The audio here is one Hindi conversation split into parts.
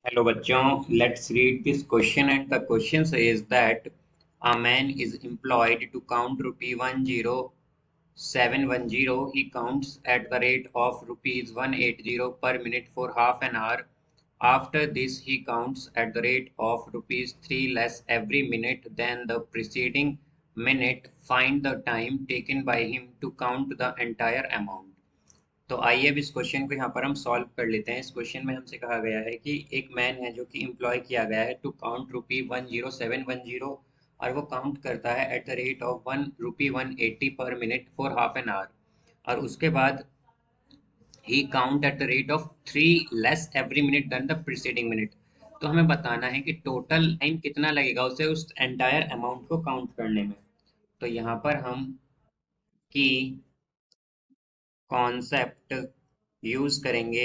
Hello बच्चों, let's read this question and the question says that a man is employed to count rupee 10710. He counts at the rate of rupees 180 per minute for half an hour. After this, he counts at the rate of rupees 3 less every minute than the preceding minute. Find the time taken by him to count the entire amount. तो आइए अब इस क्वेश्चन को यहाँ पर हम सॉल्व कर लेते हैं। इस क्वेश्चन में हमसे कहा गया है कि एक मैन है जो कि एम्प्लॉय किया गया है टू काउंट रुपी 10710 और वो काउंट करता है eight the rate of 180 per minute for half an hour. और उसके बाद he count at the rate of 3 less every minute than the preceding minute. तो हमें बताना है कि टोटल टाइम कितना लगेगा उसे उस एंटायर अमाउंट को काउंट करने में। तो यहाँ पर हम की कॉन्सेप्ट यूज करेंगे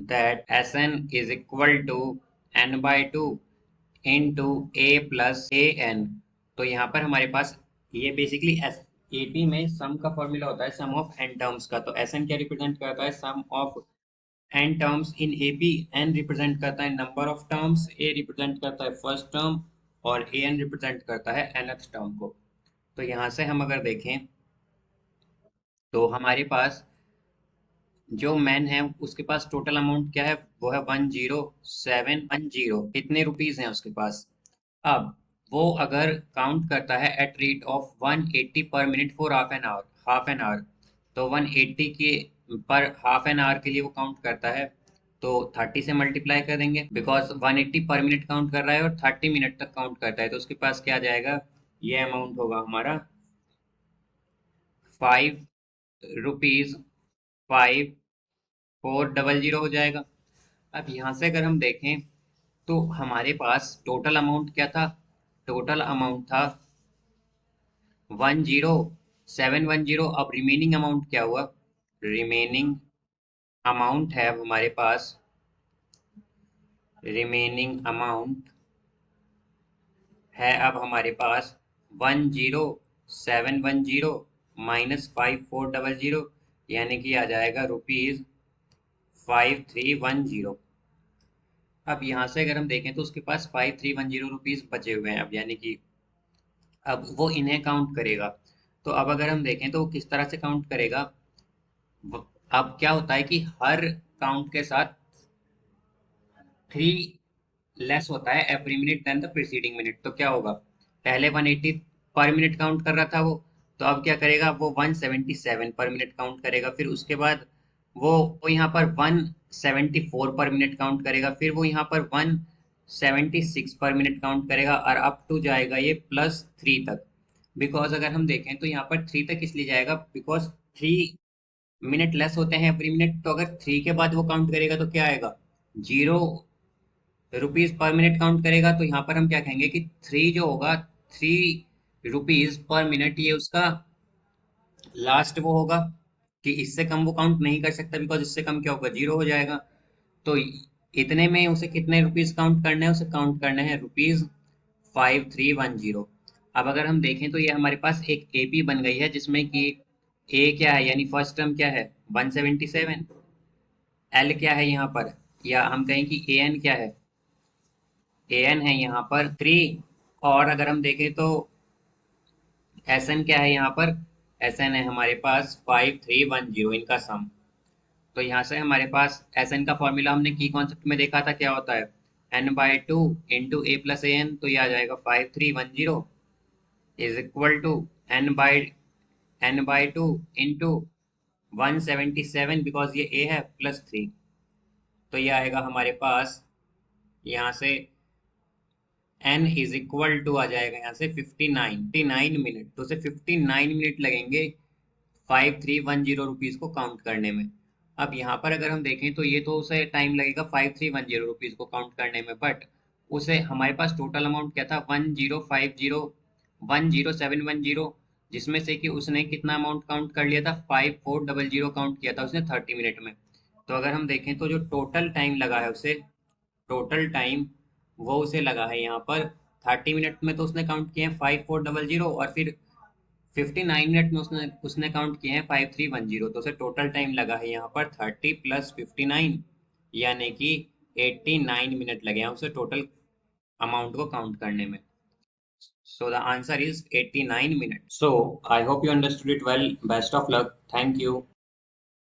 that Sn is equal to n by 2 into a plus an। तो यहाँ पर हमारे पास ये बेसिकली एपी में सम का फॉर्मूला होता है सम ऑफ एन टर्म्स का। तो Sn क्या रिप्रेजेंट करता है? Sum of n terms in AP. N represent करता है number of terms, a represent करता है फर्स्ट टर्म और ए एन रिप्रेजेंट करता है nth टर्म को। तो यहाँ से हम अगर देखें तो हमारे पास जो मैन है उसके पास टोटल अमाउंट क्या है? वो है 10710। कितने रुपीज हैं उसके पास? अब वो अगर काउंट करता है at rate of 180 per minute for half an our, तो 180 के पर हाफ एन आवर के लिए वो काउंट करता है। तो 30 से मल्टीप्लाई कर देंगे बिकॉज 180 पर मिनट काउंट कर रहा है और 30 मिनट तक काउंट करता है। तो उसके पास क्या आ जाएगा? ये अमाउंट होगा हमारा 5 रुपीज 5400 हो जाएगा। अब यहाँ से अगर हम देखें तो हमारे पास टोटल अमाउंट क्या था? टोटल अमाउंट था 10710। अब रिमेनिंग अमाउंट क्या हुआ? रिमेनिंग अमाउंट है अब हमारे पास, रिमेनिंग अमाउंट है अब हमारे पास 10710 माइनस 5400, यानी कि आ जाएगा रुपीज 5310। अब यहाँ से अगर हम देखें तो उसके पास 5310 रुपीज बचे हुए हैं। अब यानी कि अब वो इन्हें काउंट करेगा। तो अब अगर हम देखें तो वो किस तरह से काउंट करेगा? अब क्या होता है कि हर काउंट के साथ 3 लेस होता है every minute than the preceding minute. तो क्या होगा? पहले 180 पर मिनट काउंट कर रहा था वो, तो अब क्या करेगा? वो 177 पर मिनट काउंट करेगा। फिर उसके बाद वो यहाँ पर 174 पर मिनट काउंट करेगा। फिर वो यहाँ पर 176 पर मिनट काउंट करेगा और अप टू जाएगा ये +3 तक। बिकॉज अगर हम देखें तो यहाँ पर 3 तक इसलिए जाएगा बिकॉज 3 मिनट लेस होते हैं एवरी मिनट। तो अगर 3 के बाद वो काउंट करेगा तो क्या आएगा? 0 रुपीज पर मिनट काउंट करेगा। तो यहाँ पर हम क्या कहेंगे कि 3 जो होगा, 3 रुपीज पर मिनट, ये उसका लास्ट वो होगा कि इससे कम वो काउंट नहीं कर सकता बिकॉज इससे कम क्या होगा? 0 हो जाएगा। तो इतने में उसे कितने रुपीज काउंट करने हैं? उसे काउंट करने हैं रुपीज 5310। अब अगर हम देखें तो ये हमारे पास एक एपी बन गई है जिसमें कि ए क्या है यानी फर्स्ट टर्म क्या है? 177। एल क्या है यहाँ पर, या हम कहें कि ए एन क्या है? ए एन है यहाँ पर 3। और अगर हम देखें तो एस एन क्या है यहाँ पर? एस एन है हमारे पास 5310, इनका सम। तो यहाँ से हमारे पास एस एन का फॉर्मूला हमने की कॉन्सेप्ट में देखा था, क्या होता है? N by two into A plus A N. तो ये आ जाएगा 5310 is equal to N by two into 177 because ये ए है +3। तो ये आएगा हमारे पास यहाँ से एन इज इक्वल टू आ जाएगा यहाँ से 59 मिनट। तो उसे 59 मिनट लगेंगे 5310 रुपीज को काउंट करने में। अब यहाँ पर अगर हम देखें तो ये तो उसे टाइम लगेगा 5310 रुपीज को काउंट करने में, बट उसे हमारे पास टोटल अमाउंट क्या था? 10710, जिसमें से कि उसने कितना अमाउंट काउंट कर लिया था? 5400 काउंट किया था उसने 30 मिनट में। तो अगर हम देखें तो जो टोटल टाइम लगा है उसे, टोटल टाइम वो उसे लगा है यहाँ पर 30 मिनट में। तो उसने काउंट किए हैं 5400 और फिर 59 मिनट में उसने उसने काउंट किए हैं 5310। तो उसे टोटल टाइम लगा है यहाँ पर 30 + 59, यानी कि 89 मिनट लगे हैं उसे टोटल अमाउंट को काउंट करने में. So the answer is 89 minutes. So I hope you understood it well. Best of luck. Thank you.